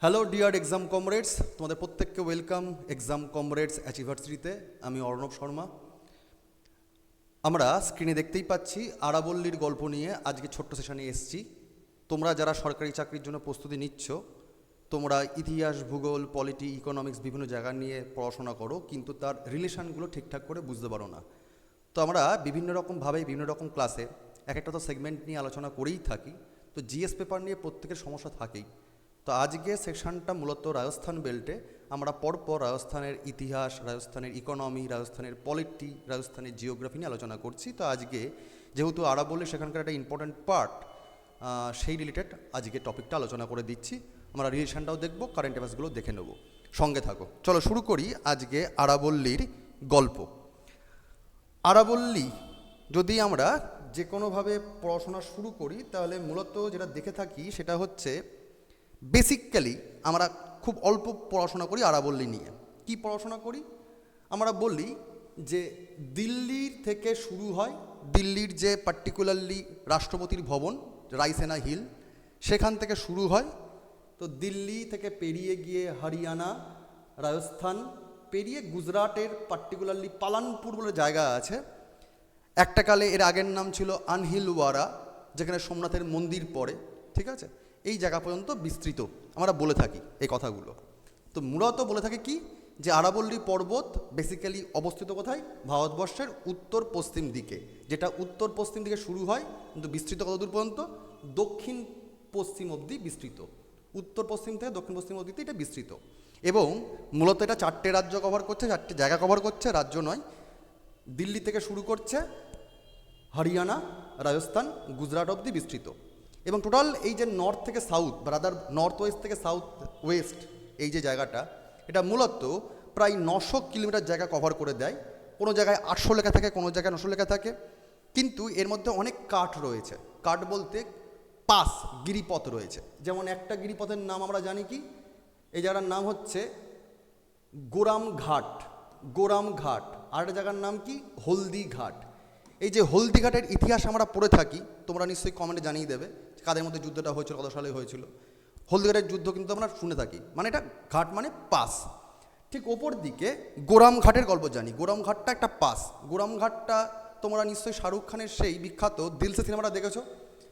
Hello dear exam comrades, তোমাদের প্রত্যেককে welcome exam comrades অ্যাচিভার্সিটিতে। আমি অর্ণব শর্মা। আমরা স্ক্রিনে দেখতেই পাচ্ছি আরাবল্লীর গল্প নিয়ে আজকে ছোট্ট সেশনে এসেছি। তোমরা যারা সরকারি চাকরির জন্য প্রস্তুতি নিচ্ছ, তোমরা ইতিহাস, ভূগোল, পলিটি, ইকোনমিক্স বিভিন্ন জায়গা নিয়ে পড়াশোনা করো, কিন্তু তার রিলেশানগুলো ঠিকঠাক করে বুঝতে পারো না। তো আমরা বিভিন্ন রকমভাবে বিভিন্ন রকম ক্লাসে এক একটা তো সেগমেন্ট নিয়ে আলোচনা করেই থাকি। তো জিএস পেপার নিয়ে প্রত্যেকের সমস্যা থাকেই। তো আজকে সেকশনটা মূলত রাজস্থান বেল্টে আমরা পরপর রাজস্থানের ইতিহাস, রাজস্থানের ইকোনমি, রাজস্থানের পলিটি, রাজস্থানের জিওগ্রাফি নিয়ে আলোচনা করছি। তো আজকে যেহেতু আরাবল্লী সেখানকার একটা ইম্পর্ট্যান্ট পার্ট, সেই রিলেটেড আজকে টপিকটা আলোচনা করে দিচ্ছি। আমরা রিলেশনটাও দেখব, কারেন্ট অ্যাফেয়ার্সগুলো দেখে নেব। সঙ্গে থাকো। চলো শুরু করি আজকে আরাবল্লীর গল্প। আরাবল্লী যদি আমরা যে কোনোভাবে পড়াশোনা শুরু করি, তাহলে মূলত যেটা দেখে থাকি সেটা হচ্ছে বেসিক্যালি আমরা খুব অল্প পড়াশোনা করি আরাবল্লী নিয়ে। কি পড়াশোনা করি? আমরা বলি যে দিল্লির থেকে শুরু হয়, দিল্লির যে পার্টিকুলারলি রাষ্ট্রপতির ভবন রাইসেনা হিল, সেখান থেকে শুরু হয়। তো দিল্লি থেকে পেরিয়ে গিয়ে হরিয়ানা, রাজস্থান পেরিয়ে গুজরাটের পার্টিকুলারলি পালানপুর বলে জায়গা আছে। একটা কালে এর আগের নাম ছিল আনহিলওয়ারা, যেখানে সোমনাথের মন্দির পড়ে, ঠিক আছে? এই জায়গা পর্যন্ত বিস্তৃত আমরা বলে থাকি এই কথাগুলো। তো মূলত বলে থাকে কি, যে আরাবল্লী পর্বত বেসিক্যালি অবস্থিত কোথায়? ভারতবর্ষের উত্তর পশ্চিম দিকে, যেটা উত্তর পশ্চিম দিকে শুরু হয়, কিন্তু বিস্তৃত কতদূর পর্যন্ত? দক্ষিণ পশ্চিম অবধি বিস্তৃত। উত্তর পশ্চিম থেকে দক্ষিণ পশ্চিম অবধিতে এটা বিস্তৃত। এবং মূলত এটা 4টে রাজ্য কভার করছে, 4টে জায়গা কভার করছে, রাজ্য নয়। দিল্লি থেকে শুরু করছে, হরিয়ানা, রাজস্থান, গুজরাট অবধি বিস্তৃত। এবং টোটাল এই যে নর্থ থেকে সাউথ, রাদার নর্থ ওয়েস্ট থেকে সাউথ ওয়েস্ট, এই যে জায়গাটা, এটা মূলত প্রায় 900 কিলোমিটার জায়গা কভার করে দেয়। কোনো জায়গায় 800 লেখা থাকে, কোনো জায়গায় 900 লেখা থাকে। কিন্তু এর মধ্যে অনেক কাট রয়েছে। কাট বলতে পাস, গিরিপথ রয়েছে। যেমন একটা গিরিপথের নাম আমরা জানি কি, এই জায়গাটার নাম হচ্ছে গোরামঘাট। গোরামঘাট। আর একটা জায়গার নাম কি? হলদিঘাট। এই যে হলদিঘাটের ইতিহাস আমরা পড়ে থাকি, তোমরা নিশ্চয়ই কমেন্টে জানিয়ে দেবে কাদের মধ্যে যুদ্ধটা হয়েছিল, কত সালে হয়েছিল। হলদিঘাটের যুদ্ধ কিন্তু আমরা শুনে থাকি, মানে এটা ঘাট মানে পাস। ঠিক ওপর দিকে গোরামঘাটের গল্প জানি। গোরামঘাটটা একটা পাস। গোরামঘাটটা তোমরা নিশ্চয়ই শাহরুখ খানের সেই বিখ্যাত দিল সে সিনেমাটা দেখেছো,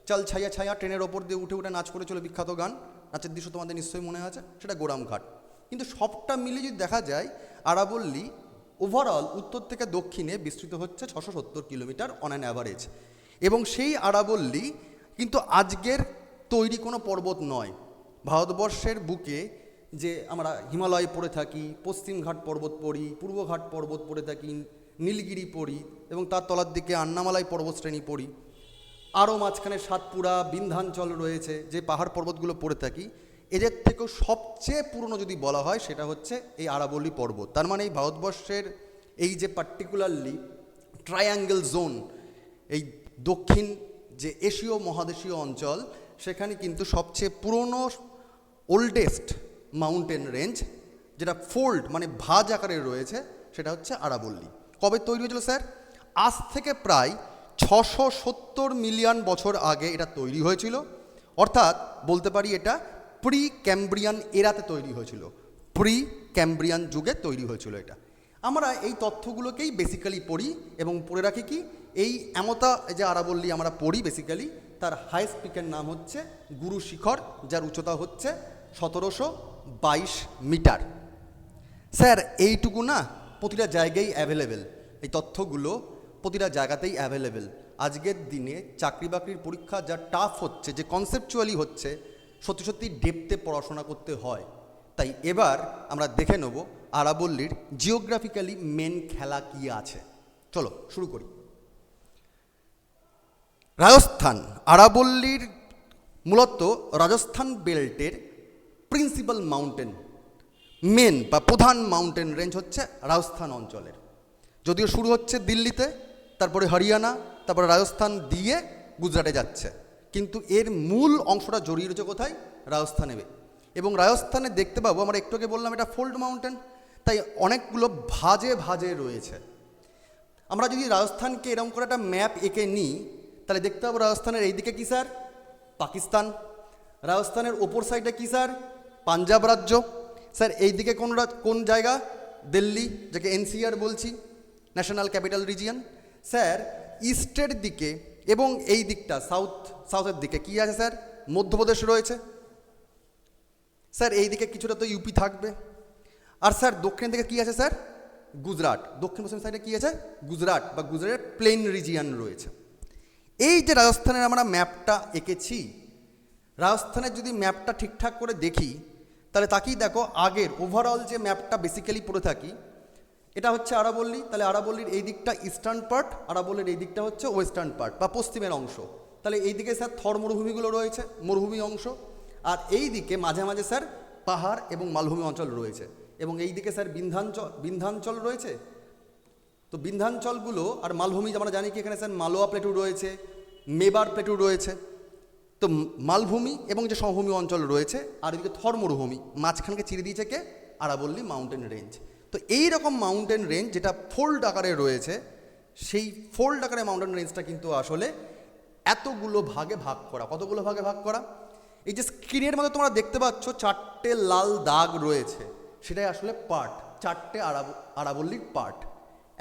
চল ছায়া ছায়া, ট্রেনের ওপর দিয়ে উঠে উঠে নাচ করেছিল, বিখ্যাত গান, নাচের দৃশ্য তোমাদের নিশ্চয়ই মনে আছে, সেটা গোরামঘাট। কিন্তু সবটা মিলিয়ে যদি দেখা যায়, আরাবল্লী ওভারঅল উত্তর থেকে দক্ষিণে বিস্তৃত হচ্ছে 670 কিলোমিটার অন অ্যান অ্যাভারেজ। এবং সেই আরাবল্লী কিন্তু আজকের তৈরি কোনো পর্বত নয়। ভারতবর্ষের বুকে যে আমরা হিমালয় পড়ে থাকি, পশ্চিমঘাট পর্বত পড়ি, পূর্বঘাট পর্বত পড়ে থাকি, নীলগিরি পড়ি, এবং তার তলার দিকে আন্নামালাই পর্বতশ্রেণী পড়ি, আরও মাঝখানে সাতপুরা, বিন্ধ্যাঞ্চল রয়েছে, যে পাহাড় পর্বতগুলো পড়ে থাকি, এদের থেকেও সবচেয়ে পুরনো যদি বলা হয় সেটা হচ্ছে এই আরাবল্লী পর্বত। তার মানে এই ভারতবর্ষের এই যে পার্টিকুলারলি ট্রায়াঙ্গেল জোন, এই দক্ষিণ যে এশীয় মহাদেশীয় অঞ্চল, সেখানে কিন্তু সবচেয়ে পুরনো ওল্ডেস্ট মাউন্টেন রেঞ্জ, যেটা ফোল্ড মানে ভাঁজ আকারে রয়েছে, সেটা হচ্ছে আরাবল্লী। কবে তৈরি হয়েছিল স্যার? আজ থেকে প্রায় 670 মিলিয়ন বছর আগে এটা তৈরি হয়েছিল। অর্থাৎ বলতে পারি এটা প্রি ক্যাম্ব্রিয়ান এরাতে তৈরি হয়েছিল, প্রি ক্যাম্ব্রিয়ান যুগে তৈরি হয়েছিল এটা। আমরা এই তথ্যগুলোকেই বেসিক্যালি পড়ি এবং পড়ে রাখি কি, এই এমতা যে আরাবল্লী আমরা পড়ি বেসিক্যালি, তার হাইস্ট পিকের নাম হচ্ছে গুরু শিখর, যার উচ্চতা হচ্ছে 1722 মিটার। স্যার এইটুকু না, প্রতিটা জায়গায় অ্যাভেলেবেল, এই তথ্যগুলো প্রতিটা জায়গাতেই অ্যাভেলেবেল। আজকের দিনে চাকরি বাকরির পরীক্ষা যা টাফ হচ্ছে, যে কনসেপচুয়ালি হচ্ছে, সত্যি সত্যি ডেপথে পড়াশোনা করতে হয়। তাই এবার আমরা দেখে নেব আরাবল্লীর জিওগ্রাফিক্যালি মেন খেলা কী আছে। চলো শুরু করি। রাজস্থান, আরাবল্লীর মূলত রাজস্থান বেল্টের প্রিন্সিপাল মাউন্টেন, মেন বা প্রধান মাউন্টেন রেঞ্জ হচ্ছে রাজস্থান অঞ্চলের। যদিও শুরু হচ্ছে দিল্লিতে, তারপরে হরিয়ানা, তারপরে রাজস্থান দিয়ে গুজরাটে যাচ্ছে, কিন্তু এর মূল অংশটা জড়িয়ে রয়েছে কোথায়? রাজস্থানে। এবং রাজস্থানে দেখতে পাবো, আমরা একটু আগে বললাম এটা ফোল্ড মাউন্টেন, তাই অনেকগুলো ভাঁজে ভাঁজে রয়েছে। আমরা যদি রাজস্থানকে এরকম করে একটা ম্যাপ এঁকে নিই, তাহলে দেখতে পাবো রাজস্থানের এই দিকে কী স্যার? পাকিস্তান। রাজস্থানের ওপর সাইডে কী স্যার? পাঞ্জাব রাজ্য। স্যার এইদিকে কোন জায়গা? দিল্লি, যাকে এনসিআর বলছি, ন্যাশনাল ক্যাপিটাল রিজিয়ন। স্যার ইস্টের দিকে এবং এই দিকটা সাউথের দিকে কি আছে স্যার? মধ্যপ্রদেশ রয়েছে। স্যার এই দিকে কিছুটা তো ইউপি থাকবে। আর স্যার দক্ষিণ দিকে কি আছে স্যার? গুজরাট। দক্ষিণ পশ্চিম সাইডে কি আছে? গুজরাট বা গুজরাটের প্লেন রিজিয়ন রয়েছে। এই যে রাজস্থানের আমরা ম্যাপটা এঁকেছি, রাজস্থানের যদি ম্যাপটা ঠিকঠাক করে দেখি তাহলে তাকেই দেখো, আগের ওভারঅল যে ম্যাপটা বেসিক্যালি পড়ে থাকি, এটা হচ্ছে আরাবল্লী। তাহলে আরাবল্লীর এই দিকটা ইস্টার্ন পার্ট, আরাবল্লীর এই দিকটা হচ্ছে ওয়েস্টার্ন পার্ট বা পশ্চিমের অংশ। তাহলে এই দিকে স্যার থর মরুভূমিগুলো রয়েছে, মরুভূমি অংশ। আর এই দিকে মাঝে মাঝে স্যার পাহাড় এবং মালভূমি অঞ্চল রয়েছে। এবং এই দিকে স্যার বিন্ধ্যাঞ্চল রয়েছে। তো বিন্ধ্যাঞ্চলগুলো আর মালভূমি আমরা জানি কি এখানে স্যার মালোয়া প্লেটু রয়েছে, মেবার প্লেটু রয়েছে। তো মালভূমি এবং যে সমভূমি অঞ্চল রয়েছে আর এদিকে থর মরুভূমি, মাঝখানকে চিরে দিয়েছে কে? আরাবল্লী মাউন্টেন রেঞ্জ। তো এই রকম মাউন্টেন রেঞ্জ যেটা ফোল্ড আকারে রয়েছে, সেই ফোল্ড আকারে মাউন্টেন রেঞ্জটা কিন্তু আসলে এতগুলো ভাগে ভাগ করা। কতগুলো ভাগে ভাগ করা? এই যে স্ক্রিনের মধ্যে তোমরা দেখতে পাচ্ছ 4টে লাল দাগ রয়েছে, সেটাই আসলে পার্ট, 4টে আরাবল্লীর পার্ট।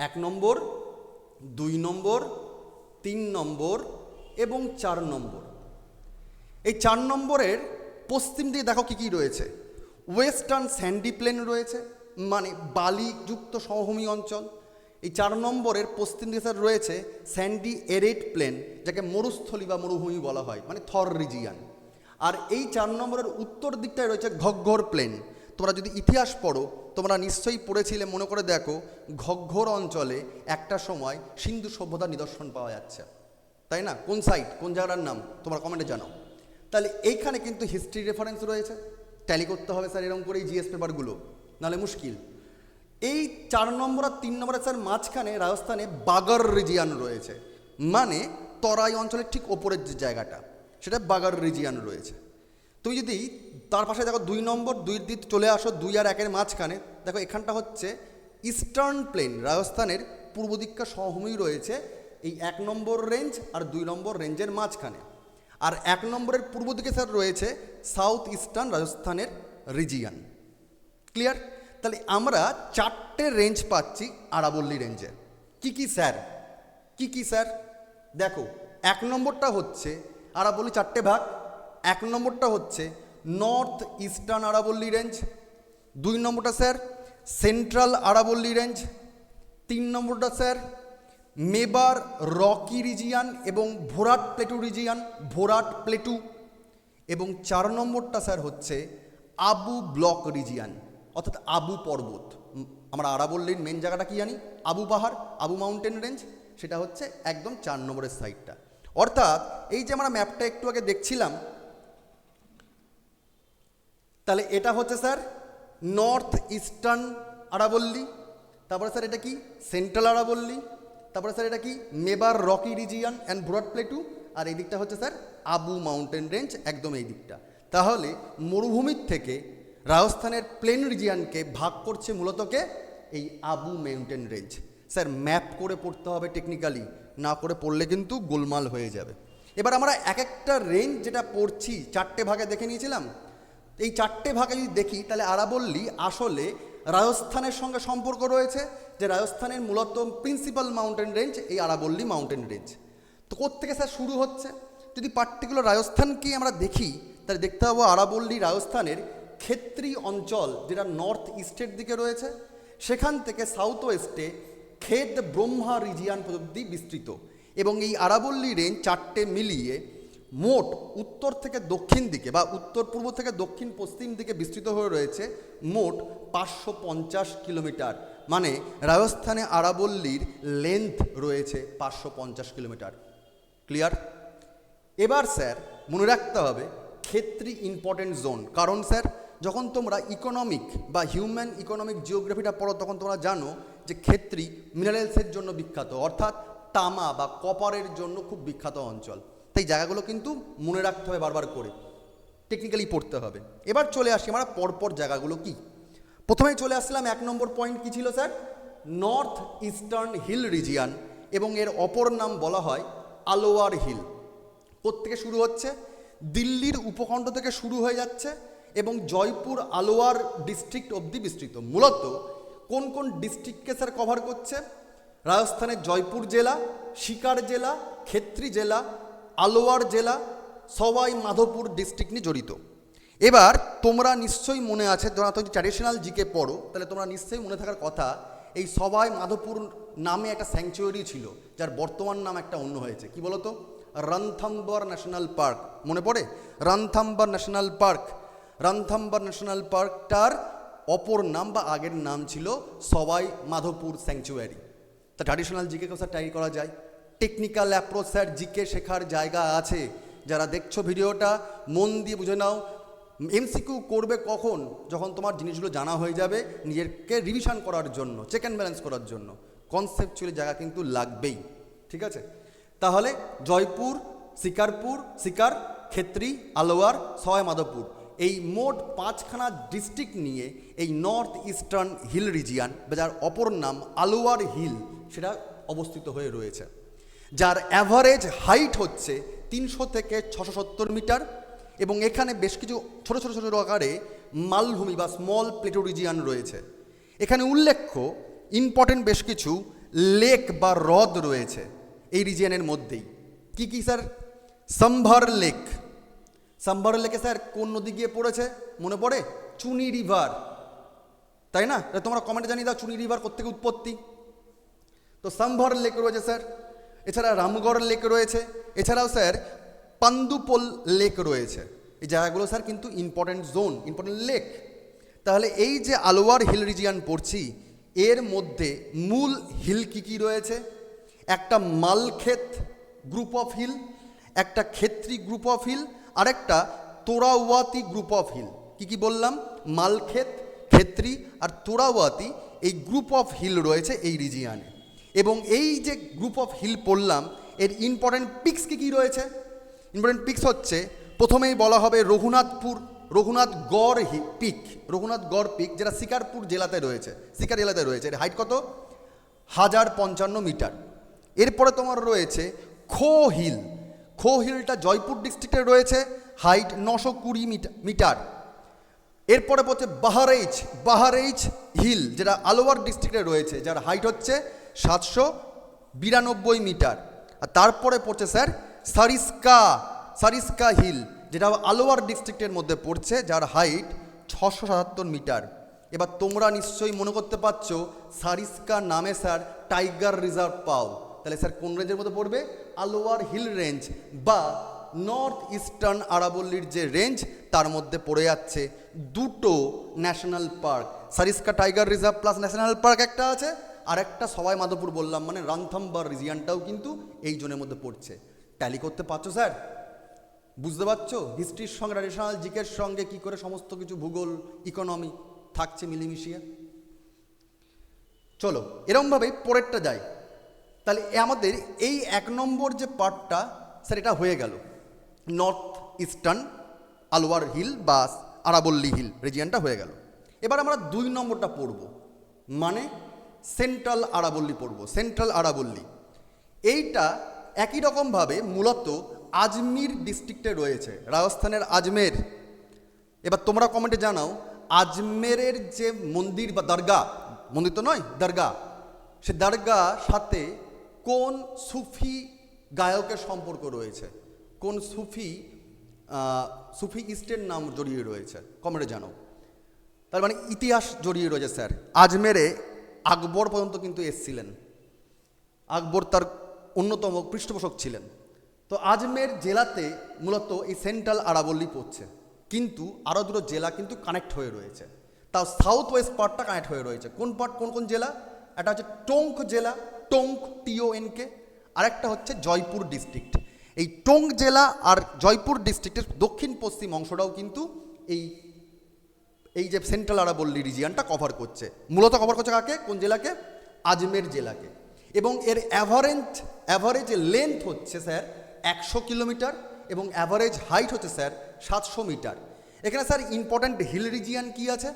1 নম্বর, 2 নম্বর, 3 নম্বর এবং 4 নম্বর। এই 4 নম্বরের পশ্চিম দিকে দেখো কী কী রয়েছে। ওয়েস্টার্ন স্যান্ডি প্লেন রয়েছে, মানে বালিযুক্ত সমভূমি অঞ্চল। এই 4 নম্বরের পশ্চিম দিকে স্যার রয়েছে স্যান্ডি এরেড প্লেন, যাকে মরুস্থলী বা মরুভূমি বলা হয়, মানে থর রিজিয়ান। আর এই 4 নম্বরের উত্তর দিকটায় রয়েছে ঘগ্ঘর প্লেন। তোমরা যদি ইতিহাস পড়ো তোমরা নিশ্চয়ই পড়েছিলে, মনে করে দেখো, ঘগ্ঘর অঞ্চলে একটা সময় সিন্ধু সভ্যতার নিদর্শন পাওয়া যাচ্ছে, তাই না? কোন সাইট, কোন জায়গাটার নাম তোমরা কমেন্টে জানাও। তাহলে এইখানে কিন্তু হিস্ট্রি রেফারেন্স রয়েছে, ট্যালি করতে হবে স্যার এরকম করে এই জিএস পেপারগুলো, নাহলে মুশকিল। এই 4 নম্বর আর 3 নম্বরের স্যার মাঝখানে রাজস্থানে বাগর রিজিয়ান রয়েছে, মানে তরাই অঞ্চলের ঠিক ওপরের যে জায়গাটা, সেটা বাগর রিজিয়ান রয়েছে। তুমি যদি তার পাশে দেখো 2 নম্বর, 2 দিক চলে আসো, 2 আর 1-এর মাঝখানে দেখো এখানটা হচ্ছে ইস্টার্ন প্লেন, রাজস্থানের পূর্ব দিককার সমভূমি রয়েছে এই 1 নম্বর রেঞ্জ আর 2 নম্বর রেঞ্জের মাঝখানে। আর 1 নম্বরের পূর্ব দিকে স্যার রয়েছে সাউথ ইস্টার্ন রাজস্থানের রিজিয়ান। ক্লিয়ার? তাহলে আমরা 4টে রেঞ্জ পাচ্ছি আরাবল্লী রেঞ্জে। কি কি স্যার? কি কি স্যার? দেখো 1 নম্বরটা হচ্ছে আরাবল্লী 4টে ভাগ। 1 নম্বরটা হচ্ছে নর্থ ইস্টার্ন আরাবল্লী রেঞ্জ। 2 নম্বরটা স্যার সেন্ট্রাল আরাবল্লী রেঞ্জ। 3 নম্বরটা স্যার মেবার রকি রিজিয়ান এবং ভোরাট প্লেটু রিজিয়ান, ভোরাট প্লেটু। এবং 4 নম্বরটা স্যার হচ্ছে আবু ব্লক রিজিয়ান, অর্থাৎ আবু পর্বত। আমরা আরাবল্লীর মেন জায়গাটা কি জানি? আবু পাহাড়, আবু মাউন্টেন রেঞ্জ, সেটা হচ্ছে একদম 4 নম্বরের সাইডটা। অর্থাৎ এই যে আমরা ম্যাপটা একটু আগে দেখছিলাম, তাহলে এটা হচ্ছে স্যার নর্থ ইস্টার্ন আরাবল্লী, তারপরে স্যার এটা কি সেন্ট্রাল আরাবল্লী, তারপরে স্যার এটা কি Mewar rocky region and Bhorat plateau, আর এই দিকটা হচ্ছে স্যার আবু মাউন্টেন রেঞ্জ, একদম এই দিকটা। তাহলে মরুভূমির থেকে রাজস্থানের প্লেন রিজিয়ানকে ভাগ করছে মূলত কে? এই Abu mountain range. Sir map করে পড়তে হবে টেকনিক্যালি, না করে পড়লে কিন্তু গোলমাল হয়ে যাবে। এবার আমরা এক একটা রেঞ্জ যেটা পড়ছি 4টে ভাগে দেখে নিয়েছিলাম। এই 4টে ভাগে যদি দেখি তাহলে আরাবল্লী আসলে রাজস্থানের সঙ্গে সম্পর্ক রয়েছে, যে রাজস্থানের মূলত প্রিন্সিপাল মাউন্টেন রেঞ্জ এই আরাবল্লী মাউন্টেন রেঞ্জ। তো কোত্থেকে স্যার শুরু হচ্ছে? যদি পার্টিকুলার রাজস্থানকে আমরা দেখি তাহলে দেখতে পাবো আরাবল্লী রাজস্থানের ক্ষেত্রী অঞ্চল, যেটা নর্থ ইস্টের দিকে রয়েছে, সেখান থেকে সাউথ ওয়েস্টে খেদ ব্রহ্মা রিজিয়ান পর্যন্ত বিস্তৃত। এবং এই আরাবল্লী রেঞ্জ 4টে মিলিয়ে মোট উত্তর থেকে দক্ষিণ দিকে বা উত্তর পূর্ব থেকে দক্ষিণ পশ্চিম দিকে বিস্তৃত হয়ে রয়েছে মোট 550 কিলোমিটার। মানে রাজস্থানে আরাবল্লীর লেন্থ রয়েছে 550 কিলোমিটার। ক্লিয়ার? এবার স্যার মনে রাখতে হবে ক্ষেত্রী ইম্পর্টেন্ট জোন। কারণ স্যার যখন তোমরা ইকোনমিক বা হিউম্যান ইকোনমিক জিওগ্রাফিটা পড়ো তখন তোমরা জানো যে ক্ষেত্রী মিনারেলসের জন্য বিখ্যাত, অর্থাৎ তামা বা কপারের জন্য খুব বিখ্যাত অঞ্চল। তাই জায়গাগুলো কিন্তু মনে রাখতে হবে, বারবার করে টেকনিক্যালি পড়তে হবে। এবার চলে আসি আমরা পরপর জায়গাগুলো কি। প্রথমেই চলে আসলাম 1 নম্বর পয়েন্ট কি ছিল sir? North eastern hill region, এবং এর অপর নাম বলা হয় আলোয়ার হিল। কোত্থেকে শুরু হচ্ছে? দিল্লির উপখণ্ড থেকে শুরু হয়ে যাচ্ছে এবং জয়পুর আলোয়ার ডিস্ট্রিক্ট অবধি বিস্তৃত। মূলত কোন কোন ডিস্ট্রিক্টকে স্যার কভার করছে? রাজস্থানের জয়পুর জেলা, সিকার জেলা, খেত্রি জেলা, আলোয়ার জেলা, সওয়াই মাধোপুর ডিস্ট্রিক্ট নিয়ে জড়িত। এবার তোমরা নিশ্চয়ই মনে আছে, তোমরা তো ট্র্যাডিশনাল জিকে পড়ো, তাহলে তোমরা নিশ্চয়ই মনে থাকার কথা এই সওয়াই মাধোপুর নামে একটা স্যাংচুয়ারি ছিল, যার বর্তমান নাম একটা অন্য হয়েছে। কি বলো তো? Ranthambore national park. মনে পড়ে? Ranthambore national park. Ranthambore national পার্কটার অপর নাম বা আগের নাম ছিল সওয়াই মাধোপুর স্যাংচুয়ারি। তা ট্র্যাডিশনাল জিকেও স্যার ট্রাই করা যায়। টেকনিক্যাল অ্যাপ্রোচ স্যার জিকে শেখার জায়গা আছে। যারা দেখছো ভিডিওটা মন দিয়ে বুঝে নাও। এমসিকিউ করবে কখন? যখন তোমার জিনিসগুলো জানা হয়ে যাবে, নিজেকে রিভিশন করার জন্য, চেক অ্যান্ড ব্যালেন্স করার জন্য। কনসেপচুয়ালি জায়গা কিন্তু লাগবেই। ঠিক আছে? তাহলে জয়পুর, সিকার, খেত্রি, আলোয়ার, সওয়াই মাধোপুর, এই মোট 5খানা ডিস্ট্রিক্ট নিয়ে এই নর্থ ইস্টার্ন হিল রিজিয়ান, যার অপর নাম আলোয়ার হিল, সেটা অবস্থিত হয়ে রয়েছে। যার অ্যাভারেজ হাইট হচ্ছে 300 থেকে 670 মিটার, এবং এখানে বেশ কিছু ছোট ছোট ছোট আকারে মালভূমি বা স্মল প্লেটো রিজিয়ান রয়েছে। এখানে উল্লেখ্য ইম্পর্টেন্ট বেশ কিছু লেক বা হ্রদ রয়েছে এই রিজিয়ানের মধ্যেই। কি কি স্যার? সম্ভার লেক। সম্ভার লেকে স্যার কোন নদী গিয়ে পড়েছে? মনে পড়ে? চুনি রিভার, তাই না? তোমরা কমেন্টে জানিয়ে দাও চুনি রিভার কোত্থেকে উৎপত্তি। তো সম্ভার লেক রয়েছে স্যার। এছাড়া রামগড় লেক রয়েছে। এছাড়াও স্যার পান্দুপোল লেক রয়েছে। এই জায়গাগুলো স্যার কিন্তু ইম্পর্টেন্ট জোন, ইম্পর্টেন্ট লেক। তাহলে এই যে আলোয়ার হিল রিজিয়ান পড়ছি, এর মধ্যে মূল হিল কি কি রয়েছে? একটা মালক্ষেত গ্রুপ অফ হিল, একটা খেত্রি গ্রুপ অফ হিল, আর একটা তোরাওয়াতি গ্রুপ অফ হিল। কি কি বললাম? মালক্ষেত, খেত্রি আর তোরাওয়াতি, এই গ্রুপ অফ হিল রয়েছে এই রিজিয়ানে। এবং এই যে গ্রুপ অফ হিল পড়লাম, এর ইম্পর্টেন্ট পিকস কী কী রয়েছে? ইম্পর্টেন্ট পিকস হচ্ছে, প্রথমেই বলা হবে রঘুনাথগড় পিক, যেটা শিকারপুর জেলাতে রয়েছে, শিকার জেলাতে রয়েছে। এর হাইট কত? 1055 মিটার। এরপরে তোমার রয়েছে খো হিলটা জয়পুর ডিস্ট্রিক্টে রয়েছে, হাইট 920 মিটার। এরপরে পড়ছে বাহারেইচ হিল, যেটা আলোয়ার ডিস্ট্রিক্টে রয়েছে, যার হাইট হচ্ছে 792 মিটার। আর তারপরে পড়ছে স্যার সারিস্কা হিল, যেটা আলোয়ার ডিস্ট্রিক্টের মধ্যে পড়ছে, যার হাইট 677 মিটার। এবার তোমরা নিশ্চয়ই মনে করতে পারছো সারিস্কা নামে স্যার টাইগার রিজার্ভ পাও। তাহলে স্যার কোন রেঞ্জের মধ্যে পড়বে? আলোয়ার হিল রেঞ্জ বা নর্থ ইস্টার্ন আরাবল্লীর যে রেঞ্জ, তার মধ্যে পড়ে যাচ্ছে দুটো national park. Sariska tiger reserve plus national park একটা আছে, আর একটা সওয়াই মাধোপুর বললাম, মানে রণথম্বর রিজিয়ানটাও কিন্তু এই জোনের মধ্যে পড়ছে। ট্যালি করতে পারছো স্যার? বুঝতে পারছো হিস্ট্রির সঙ্গে ট্র্যাডিশনাল জিকের সঙ্গে কি করে সমস্ত কিছু ভূগোল, ইকোনমি থাকছে মিলেমিশিয়ে? চলো এরমভাবেই পরেরটা যাই। তাহলে আমাদের এই 1 নম্বর যে পার্টটা স্যার, এটা হয়ে গেল নর্থ ইস্টার্ন আলোয়ার হিল বা আরাবল্লী হিল রিজিয়ানটা হয়ে গেল। এবার আমরা 2 নম্বরটা পড়ব, মানে সেন্ট্রাল আরাবল্লী পড়ব। সেন্ট্রাল আরাবল্লী এইটা একই রকমভাবে মূলত আজমির ডিস্ট্রিক্টে রয়েছে, রাজস্থানের আজমের। এবার তোমরা কমেন্টে জানাও আজমেরের যে মন্দির বা দরগা, মন্দির তো নয় দরগা, সে দরগা সাথে কোন সুফি গায়কের সম্পর্ক রয়েছে, কোন সুফি ইস্টের নাম জড়িয়ে রয়েছে, কমেন্টে জানাও। তার মানে ইতিহাস জড়িয়ে রয়েছে স্যার। আজমেরে আকবর পর্যন্ত কিন্তু এসছিলেন, আকবর তার অন্যতম পৃষ্ঠপোষক ছিলেন। তো আজমের জেলাতে মূলত এই সেন্ট্রাল আরাবল্লী পড়ছে, কিন্তু আরও দুটো জেলা কিন্তু কানেক্ট হয়ে রয়েছে। তাও সাউথ ওয়েস্ট পার্টটা কানেক্ট হয়ে রয়েছে। কোন পার্ট, কোন জেলা? একটা হচ্ছে টোঙ্ক জেলা, TONK, আরেকটা হচ্ছে জয়পুর ডিস্ট্রিক্ট। এই টোঙ্ক জেলা আর জয়পুর ডিস্ট্রিক্টের দক্ষিণ পশ্চিম অংশটাও কিন্তু এই যে সেন্ট্রাল আরাবল্লী রিজিয়ানটা কভার করছে। মূলত কভার করছে কাকে? কোন জেলাকে? আজমের জেলাকে। এবং এর অ্যাভারেজ লেন্থ হচ্ছে স্যার 100 কিলোমিটার এবং অ্যাভারেজ হাইট হচ্ছে স্যার 700 মিটার। এখানে স্যার ইম্পর্ট্যান্ট হিল রিজিয়ান কি আছে?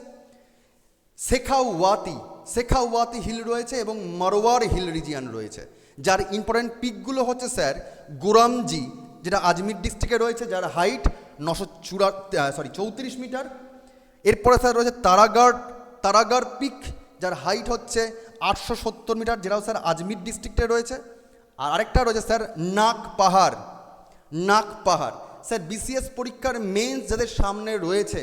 শেখাওয়াতি হিল রয়েছে এবং মারওয়ার হিল রিজিয়ান রয়েছে, যার ইম্পর্ট্যান্ট পিকগুলো হচ্ছে স্যার গোরামজি, যেটা আজমির ডিস্ট্রিক্টে রয়েছে, যার হাইট 34 মিটার, এরপরে স্যার রয়েছে তারাগড় পিক, যার হাইট হচ্ছে 870 মিটার, যেটাও স্যার আজমির ডিস্ট্রিক্টে রয়েছে। আর আরেকটা রয়েছে স্যার নাগ পাহাড়। স্যার বিসিএস পরীক্ষার মেন্স যাদের সামনে রয়েছে,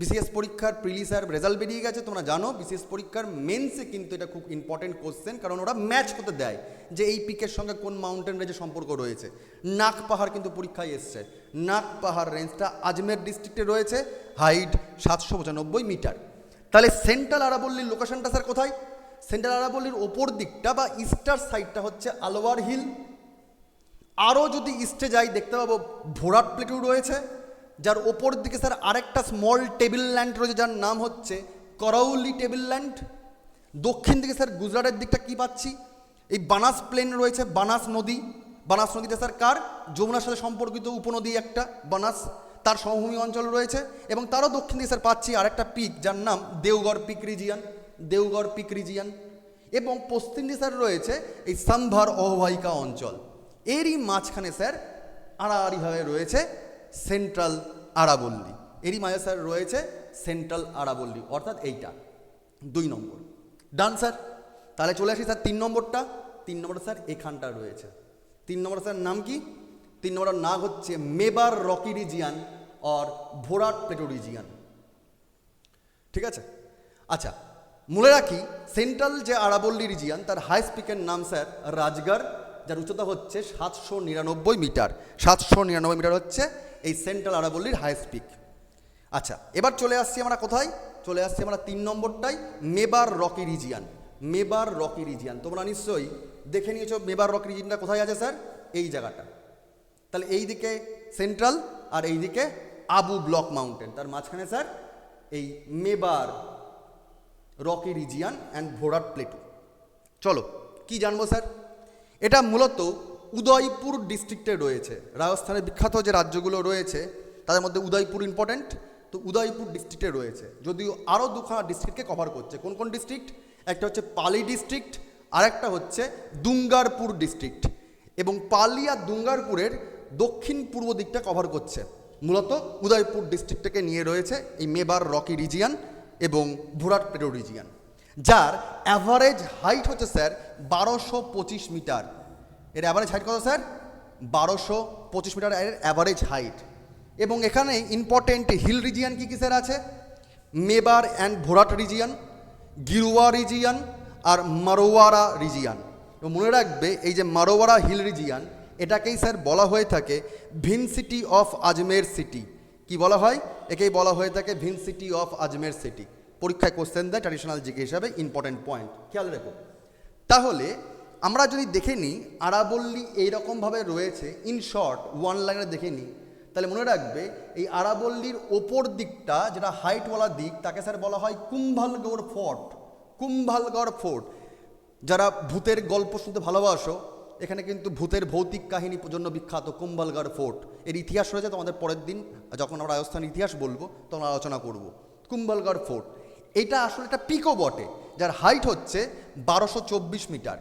বিসিএস পরীক্ষার প্রিলি স্যার রেজাল্ট বেরিয়ে গেছে, তোমরা জানো বিসিএস পরীক্ষার মেন্সে কিন্তু এটা খুব ইম্পর্টেন্ট কোশ্চেন, কারণ ওরা ম্যাচ করতে দেয় যে এই পিকের সঙ্গে কোন মাউন্টেন রেঞ্জের সম্পর্ক রয়েছে। নাগ পাহাড় কিন্তু পরীক্ষায় এসছে। নাগ পাহাড় রেঞ্জটা আজমের ডিস্ট্রিক্টে রয়েছে, হাইট 795 মিটার। তাহলে সেন্ট্রাল আরাবল্লীর লোকেশনটা স্যার কোথায়? সেন্ট্রাল আরাবল্লীর ওপর দিকটা বা ইস্টার সাইডটা হচ্ছে আলোয়ার হিল। আরও যদি ইস্টে যাই দেখতে পাবো ভোরাট প্লেটু রয়েছে, যার ওপর দিকে স্যার আরেকটা স্মল টেবিল ল্যান্ড রয়েছে, যার নাম হচ্ছে করাউলি টেবিল ল্যান্ড। দক্ষিণ দিকে স্যার গুজরাটের দিকটা কি পাচ্ছি? এই বানাস প্লেন রয়েছে, বানাস নদীটা স্যার কার? যমুনার সাথে সম্পর্কিত উপনদী একটা বানাস, তার সমভূমি অঞ্চল রয়েছে। এবং তারও দক্ষিণ দিকে স্যার পাচ্ছি আরেকটা পিক, যার নাম দেওগড় পিক রিজিয়ান। এবং পশ্চিম দিকে স্যার রয়েছে এই সাম্ভার অববাহিকা অঞ্চল। এরই মাঝখানে স্যার আড়াআড়িভাবে রয়েছে সেন্ট্রাল আরাবল্লী। এরই মাঝে স্যার রয়েছে সেন্ট্রাল আরাবল্লী, অর্থাৎ এইটা 2 নম্বর। Done sir. তাহলে চলে আসি স্যার 3 নম্বরটা। 3 নম্বরটা স্যার এখানটা রয়েছে। 3 নম্বরটা স্যার নাম কি? 3 নম্বরের নাম হচ্ছে Mewar rocky region or Bhorat plateau region. ঠিক আছে? আচ্ছা, মনে রাখি সেন্ট্রাল যে আরাবল্লী রিজিয়ান তার হাইস্ট পিকের নাম স্যার রাজগড়, যার উচ্চতা হচ্ছে 799 মিটার। 799 মিটার হচ্ছে এই সেন্ট্রাল আরাবল্লীর হাইস্ট পিক। আচ্ছা, এবার চলে আসছি আমরা কোথায়? চলে আসছি আমরা 3 নম্বরটাই, মেবার রকি রিজিয়ান। তোমরা নিশ্চয়ই দেখে নিয়েছো মেবার রকি রিজিয়ানটা কোথায় আছে স্যার? এই জায়গাটা। তাহলে এই দিকে সেন্ট্রাল আর এই দিকে আবু ব্লক মাউন্টেন, তার মাঝখানে স্যার এই Mewar rocky region and Bhorat plateau. চলো কি জানবো স্যার? এটা মূলত উদয়পুর ডিস্ট্রিক্টে রয়েছে। রাজস্থানের বিখ্যাত যে রাজ্যগুলো রয়েছে তাদের মধ্যে উদয়পুর ইম্পর্ট্যান্ট, তো উদয়পুর ডিস্ট্রিক্টে রয়েছে। যদিও আরও 2খানা ডিস্ট্রিক্টকে কভার করছে। কোন কোন ডিস্ট্রিক্ট? একটা হচ্ছে পালি ডিস্ট্রিক্ট, আর একটা হচ্ছে দুঙ্গারপুর ডিস্ট্রিক্ট। এবং পালি আর দুঙ্গারপুরের দক্ষিণ পূর্ব দিকটা কভার করছে। মূলত উদয়পুর ডিস্ট্রিক্টটাকে নিয়ে রয়েছে এই মেবার রকি রিজিয়ান এবং ভোরাট প্লেটো রিজিয়ান, যার অ্যাভারেজ হাইট হচ্ছে স্যার 1225 মিটার। এর অ্যাভারেজ হাইট কত স্যার? 1225 মিটার এর অ্যাভারেজ হাইট। এবং এখানে ইম্পর্টেন্ট হিল রিজিয়ান কী কী স্যার আছে? Mewar and Bhorat region, Girwa region আর মারোয়ারা রিজিয়ান। এবং মনে রাখবে এই যে মারোয়ারা হিল রিজিয়ান, এটাকেই স্যার বলা হয়ে থাকে ভিন সিটি অফ আজমের সিটি। কি বলা হয়? একেই বলা হয়ে থাকে ভিন সিটি অফ আজমের সিটি। পরীক্ষায় কোশ্চেন দেয় ট্র্যাডিশনাল জিকে হিসাবে, ইম্পর্টেন্ট পয়েন্ট খেয়াল রেখো। তাহলে আমরা যদি দেখে নিই আরাবল্লী এইরকমভাবে রয়েছে, ইন শর্ট 1 লাইনে দেখে নিই, তাহলে মনে রাখবে এই আরাবল্লীর ওপর দিকটা যেটা হাইটওয়ালা দিক তাকে স্যার বলা হয় কুম্ভালগড় ফোর্ট। যারা ভূতের গল্প শুনতে ভালোবাসো, এখানে কিন্তু ভূতের ভৌতিক কাহিনীর জন্য বিখ্যাত কুম্ভালগড় ফোর্ট। এর ইতিহাস রয়েছে, তোমাদের পরের দিন যখন আমরা রাজস্থানের ইতিহাস বলবো তখন আলোচনা করব। কুম্ভালগড় ফোর্ট এটা আসলে একটা পিকও বটে, যার হাইট হচ্ছে 1224 মিটার।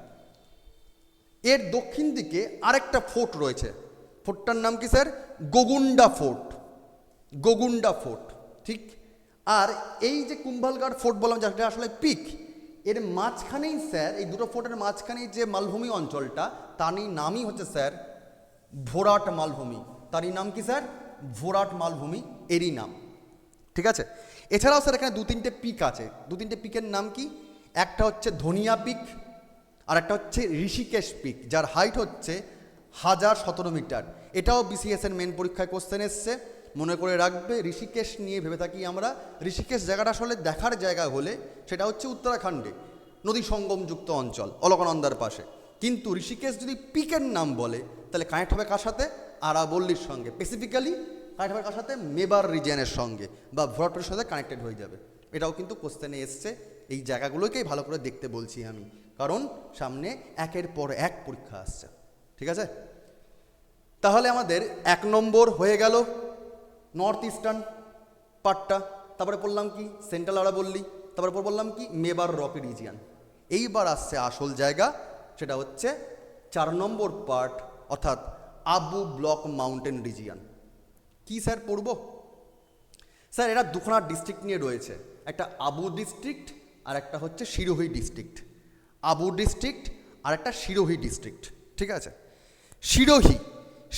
এর দক্ষিণ দিকে আরেকটা ফোর্ট রয়েছে, ফোর্টটার নাম কি স্যার? গোগুন্ডা ফোর্ট। ঠিক। আর এই যে কুম্ভালগড় ফোর্ট বললাম যেটা আসলে পিক, এর মাঝখানেই স্যার এই দুটো ফোর্টের মাঝখানেই যে মালভূমি অঞ্চলটা তারই নামই হচ্ছে স্যার ভোরাট মালভূমি। তারই নাম কি স্যার? ভোরাট মালভূমি এরই নাম। ঠিক আছে। এছাড়াও স্যার এখানে 2-3টে পিক আছে। 2-3টে পিকের নাম কি? একটা হচ্ছে ধনিয়া পিক, আর একটা হচ্ছে ঋষিকেশ পিক, যার হাইট হচ্ছে 1017 মিটার। এটাও বিসিএসের মেন পরীক্ষায় কোশ্চেন এসছে, মনে করে রাখবে। ঋষিকেশ নিয়ে ভেবে থাকি আমরা। ঋষিকেশ জায়গাটা আসলে দেখার জায়গা হলে সেটা হচ্ছে উত্তরাখণ্ডে, নদী সঙ্গমযুক্ত অঞ্চল, অলকানন্দার পাশে। কিন্তু ঋষিকেশ যদি পিকের নাম বলে তাহলে কানেক্ট হবে কার সাথে? আরাবল্লীর সঙ্গে। স্পেসিফিক্যালি কানেক্ট হবে কার সাথে? মেবার রিজিয়নের সঙ্গে বা ভোরাটের সাথে কানেক্টেড হয়ে যাবে। এটাও কিন্তু কোশ্চেনে এসছে। এই জায়গাগুলোকেই ভালো করে দেখতে বলছি আমি, কারণ সামনে একের পর এক পরীক্ষা আসছে। ঠিক আছে। তাহলে আমাদের 1 নম্বর হয়ে গেল নর্থ ইস্টার্ন পার্টটা। তারপরে পড়লাম কি? সেন্ট্রাল আরাবল্লী। তারপরে বললাম কি? Mewar rocky region. এইবার আসছে আসল জায়গা, সেটা হচ্ছে 4 নম্বর পার্ট, অর্থাৎ আবু ব্লক মাউন্টেন রিজিয়ান। কি স্যার পড়ব? স্যার এরা দুখানা ডিস্ট্রিক্ট নিয়ে রয়েছে, একটা আবু ডিস্ট্রিক্ট আর একটা হচ্ছে সিরোহি ডিস্ট্রিক্ট। আবু ডিস্ট্রিক্ট আর একটা সিরোহি ডিস্ট্রিক্ট, ঠিক আছে। সিরোহি,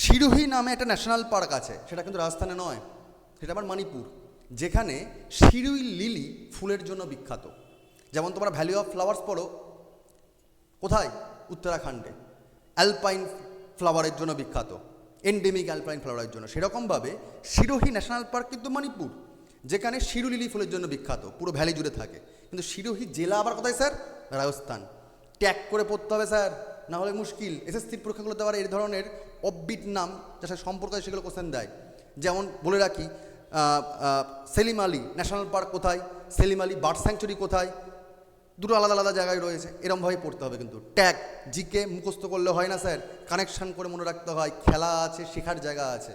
সিরোহি নামে একটা ন্যাশনাল পার্ক আছে, সেটা কিন্তু রাজস্থানে নয়, সেটা আবার মণিপুর, যেখানে সিরুই লিলি ফুলের জন্য বিখ্যাত। যেমন তোমরা ভ্যালি অফ ফ্লাওয়ার্স পড়ো কোথায়, উত্তরাখণ্ডে, অ্যালপাইন ফ্লাওয়ারের জন্য বিখ্যাত, এন্ডেমিক অ্যালপাইন ফ্লাওয়ারের জন্য। সেরকমভাবে সিরোহি ন্যাশনাল পার্ক কিন্তু মণিপুর, যেখানে সিরু লিলি ফুলের জন্য বিখ্যাত, পুরো ভ্যালি জুড়ে থাকে। কিন্তু সিরোহি জেলা আবার কোথায় স্যার, রাজস্থান। ট্যাগ করে পড়তে হবে স্যার, না হলে মুশকিল। এসএসসির পরীক্ষাগুলোতে আবার এই ধরনের অফবিট নাম যার সাথে সম্পর্ক আছে সেগুলো কোশ্চেন দেয়। যেমন বলে রাখি, সেলিম আলী ন্যাশনাল পার্ক কোথায়, সেলিম আলী বার্ড স্যাংচুরি কোথায়, দুটো আলাদা আলাদা জায়গায় রয়েছে। এরমভাবেই পড়তে হবে কিন্তু। ট্যাগ জিকে মুখস্থ করলে হয় না স্যার, কানেকশান করে মনে রাখতে হয়, খেলা আছে, শেখার জায়গা আছে।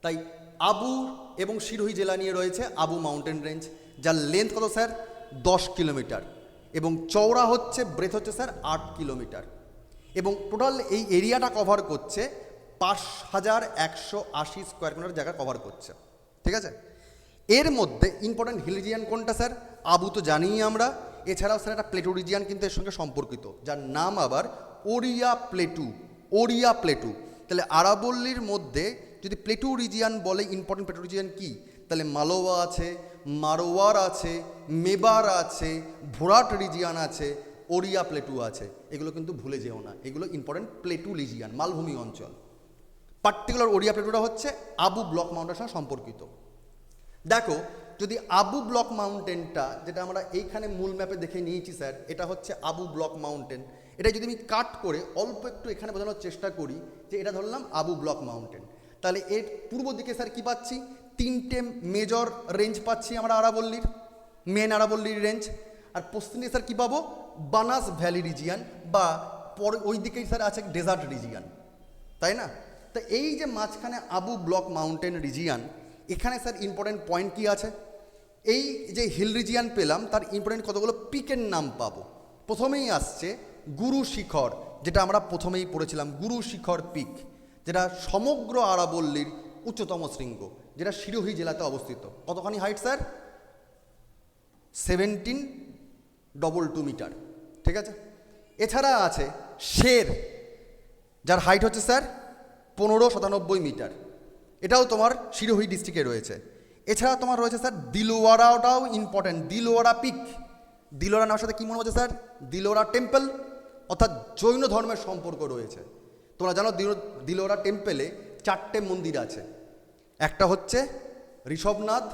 তাই আবু এবং সিরোহি জেলা নিয়ে রয়েছে আবু মাউন্টেন রেঞ্জ, যার লেন্থ কত স্যার, 10 কিলোমিটার, এবং চওড়া হচ্ছে, ব্রেথ হচ্ছে স্যার 8 কিলোমিটার, এবং টোটাল এই এরিয়াটা কভার করছে 5180 স্কোয়ার কিলোমিটার জায়গা কভার করছে, ঠিক আছে। এর মধ্যে ইম্পর্ট্যান্ট হিল রিজিয়ান কোনটা স্যার, আবু তো জানিই আমরা, এছাড়াও স্যার একটা প্লেটু রিজিয়ান কিন্তু এর সঙ্গে সম্পর্কিত, যার নাম আবার ওড়িয়া প্লেটু, ওড়িয়া প্লেটু। তাহলে আরাবল্লীর মধ্যে যদি প্লেটু রিজিয়ান বলে, ইম্পর্টেন্ট প্লেটু রিজিয়ান কী, তাহলে মালোয়া আছে, মারোয়ার আছে, মেবার আছে, ভোরাট রিজিয়ান আছে, ওড়িয়া প্লেটু আছে। এগুলো কিন্তু ভুলে যেও না, এগুলো ইম্পর্টেন্ট প্লেটু রিজিয়ান, মালভূমি অঞ্চল। পার্টিকুলার ওড়িয়া প্লেটুটা হচ্ছে আবু ব্লক মাউন্টেনের সঙ্গে সম্পর্কিত। দেখো, যদি আবু ব্লক মাউন্টেনটা, যেটা আমরা এইখানে মূল ম্যাপে দেখে নিয়েছি স্যার, এটা হচ্ছে আবু ব্লক মাউন্টেন। এটা যদি আমি কাট করে অল্প একটু এখানে বোঝানোর চেষ্টা করি যে এটা ধরলাম আবু ব্লক মাউন্টেন, তাহলে এর পূর্ব দিকে স্যার কী পাচ্ছি, 3টে মেজর রেঞ্জ পাচ্ছি আমরা আরাবল্লীর, মেন আরাবল্লীর রেঞ্জ। আর পশ্চিম দিকে স্যার কী পাবো, বানাস ভ্যালি রিজিয়ান, বা পরে ওই দিকেই স্যার আছে ডেজার্ট রিজিয়ান, তাই না। তো এই যে মাঝখানে আবু ব্লক মাউন্টেন রিজিয়ান, এখানে স্যার ইম্পর্টেন্ট পয়েন্ট কী আছে, এই যে হিল রিজিয়ান পেলাম তার ইম্পর্টেন্ট কতগুলো পিকের নাম পাবো। প্রথমেই আসছে গুরু শিখর, যেটা আমরা প্রথমেই পড়েছিলাম, গুরু শিখর পিক, যেটা সমগ্র আরাবল্লীর উচ্চতম শৃঙ্গ, যেটা সিরোহি জেলাতে অবস্থিত। কতখানি হাইট স্যার, 1722 মিটার, ঠিক আছে। এছাড়া আছে শের, যার হাইট হচ্ছে স্যার 1597 মিটার, এটাও তোমার সিরোহি ডিস্ট্রিক্টে রয়েছে। এছাড়া তোমার রয়েছে স্যার দিলওয়ারাটাও ইম্পর্টেন্ট, দিলওয়ারা পিক। দিলওয়ারা নামের সাথে কী মনে হচ্ছে স্যার, দিলওয়ারা টেম্পল, অর্থাৎ জৈন ধর্মের সম্পর্ক রয়েছে। তোমরা জানো দিলওয়ারা টেম্পেলে 4টে মন্দির আছে, একটা হচ্ছে ঋষভনাথ,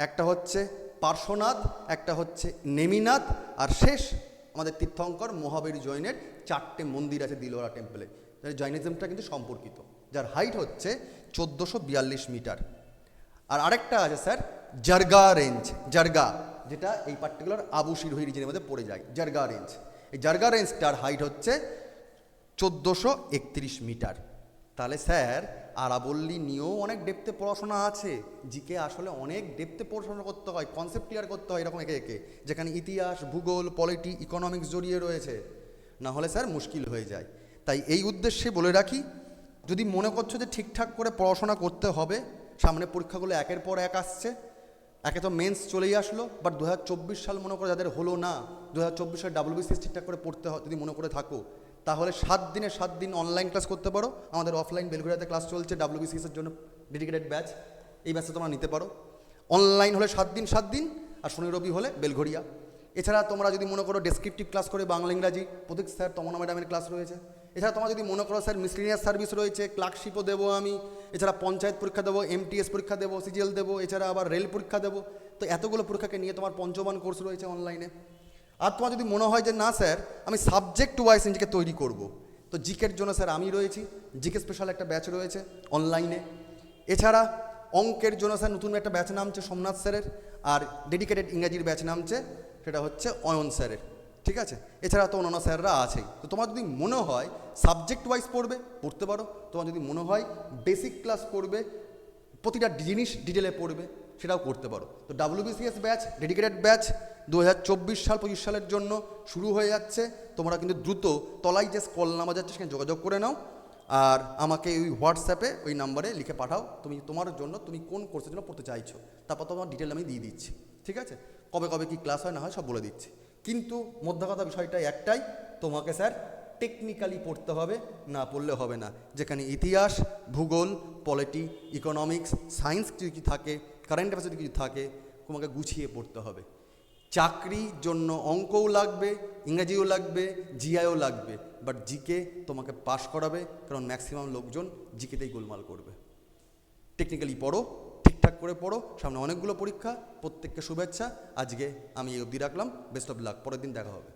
একটা হচ্ছে পার্শ্বনাথ, একটা হচ্ছে নেমিনাথ, আর শেষ আমাদের তীর্থঙ্কর মহাবীর জৈনের 4টে মন্দির আছে দিলওয়ারা টেম্পলে। জৈনিজমটা কিন্তু সম্পর্কিত, যার হাইট হচ্ছে 1442 মিটার। আর আরেকটা আছে স্যার জারগা রেঞ্জ, জারগা, যেটা এই পার্টিকুলার আবু সিরোহি রিজনের মধ্যে পড়ে যায়, জারগা রেঞ্জ। এই জারগা রেঞ্জটার হাইট হচ্ছে 1431 মিটার। তাহলে স্যার আরাবল্লী নিয়েও অনেক ডেপথে পড়াশোনা আছে, জিকে আসলে অনেক ডেপথে পড়াশোনা করতে হয়, কনসেপ্ট ক্লিয়ার করতে হয় এরকম একে একে, যেখানে ইতিহাস, ভূগোল, পলিটি, ইকোনমিক্স জড়িয়ে রয়েছে, না হলে স্যার মুশকিল হয়ে যায়। তাই এই উদ্দেশ্যে বলে রাখি, যদি মনে করছো যে ঠিকঠাক করে পড়াশোনা করতে হবে, সামনে পরীক্ষাগুলো একের পর এক আসছে, একে তো মেন্স চলেই আসলো, বাট 2024 সাল মনে করে যাদের হলো না, 2024 সাল WBCS ঠিকঠাক করে পড়তে হয় যদি মনে করে থাকো, তাহলে 7 দিনে 7 দিন অনলাইন ক্লাস করতে পারো। আমাদের অফলাইন বেলঘরিয়াতে ক্লাস চলছে WBCS-এর জন্য ডেডিকেটেড ব্যাচ, এই ব্যাচে তোমরা নিতে পারো। অনলাইন হলে 7 দিন 7 দিন, আর শনি রবি হলে বেলঘরিয়া। এছাড়া তোমরা যদি মনে করো ডেসক্রিপটিভ ক্লাস করে বাংলা ইংরাজি, প্রতীক স্যার, তমনা ম্যাডামের ক্লাস রয়েছে। এছাড়া তোমরা যদি মনে করো স্যার মিসলিনিয়াস সার্ভিস রয়েছে, ক্লার্কশিপও দেবো আমি, এছাড়া পঞ্চায়েত পরীক্ষা দেবো, MTS পরীক্ষা দেবো, CGL দেবো, এছাড়া আবার রেল পরীক্ষা দেবো। তো এতগুলো পরীক্ষাকে নিয়ে তোমার পঞ্চবান কোর্স রয়েছে অনলাইনে। আর তোমার যদি মনে হয় যে না স্যার আমি সাবজেক্ট ওয়াইজ নিজেকে তৈরি করব, তো জিকের জন্য স্যার আমি রয়েছি, জিকে স্পেশাল একটা ব্যাচ রয়েছে অনলাইনে। এছাড়া অঙ্কের জন্য স্যার নতুন একটা ব্যাচ নামছে সোমনাথ স্যারের, আর ডেডিকেটেড ইংরাজির ব্যাচ নামছে, সেটা হচ্ছে অয়ন স্যারের, ঠিক আছে। এছাড়া তো অন্যান্য স্যাররা আছেই। তো তোমার যদি মনে হয় সাবজেক্ট ওয়াইজ পড়বে, পড়তে পারো। তোমার যদি মনে হয় বেসিক ক্লাস পড়বে, প্রতিটা জিনিস ডিটেলে পড়বে, সেটাও করতে পারো। তো WBCS ব্যাচ, ডেডিকেটেড ব্যাচ 2024 সাল 25 সালের জন্য শুরু হয়ে যাচ্ছে। তোমরা কিন্তু দ্রুত তলায় যে কল নাম্বার যাচ্ছে সেখানে যোগাযোগ করে নাও। আর আমাকে ওই হোয়াটসঅ্যাপে ওই নাম্বারে লিখে পাঠাও তুমি তোমার জন্য তুমি কোন কোর্সের জন্য পড়তে চাইছো, তারপর তোমার ডিটেল আমি দিয়ে দিচ্ছি, ঠিক আছে? কবে কবে কী ক্লাস হয় না হয় সব বলে দিচ্ছি। কিন্তু মোদ্দা কথা বিষয়টা একটাই, তোমাকে স্যার টেকনিক্যালি পড়তে হবে, না পড়লে হবে না। যেখানে ইতিহাস, ভূগোল, পলিটি, ইকোনমিক্স, সায়েন্স যদি থাকে, কারেন্ট অ্যাফেয়ার্স যদি কিছু থাকে, তোমাকে গুছিয়ে পড়তে হবে। চাকরির জন্য অঙ্কও লাগবে, ইংরেজিও লাগবে, জিআইও লাগবে, বাট জিকে তোমাকে পাস করাবে, কারণ ম্যাক্সিমাম লোকজন জিকেতেই গোলমাল করবে। টেকনিক্যালি পড়ো, ঠিকঠাক করে পড়ো, সামনে অনেকগুলো পরীক্ষা, প্রত্যেককে শুভেচ্ছা। আজকে আমি এই অবধি রাখলাম, বেস্ট অফ লাক, পরের দিন দেখা হবে।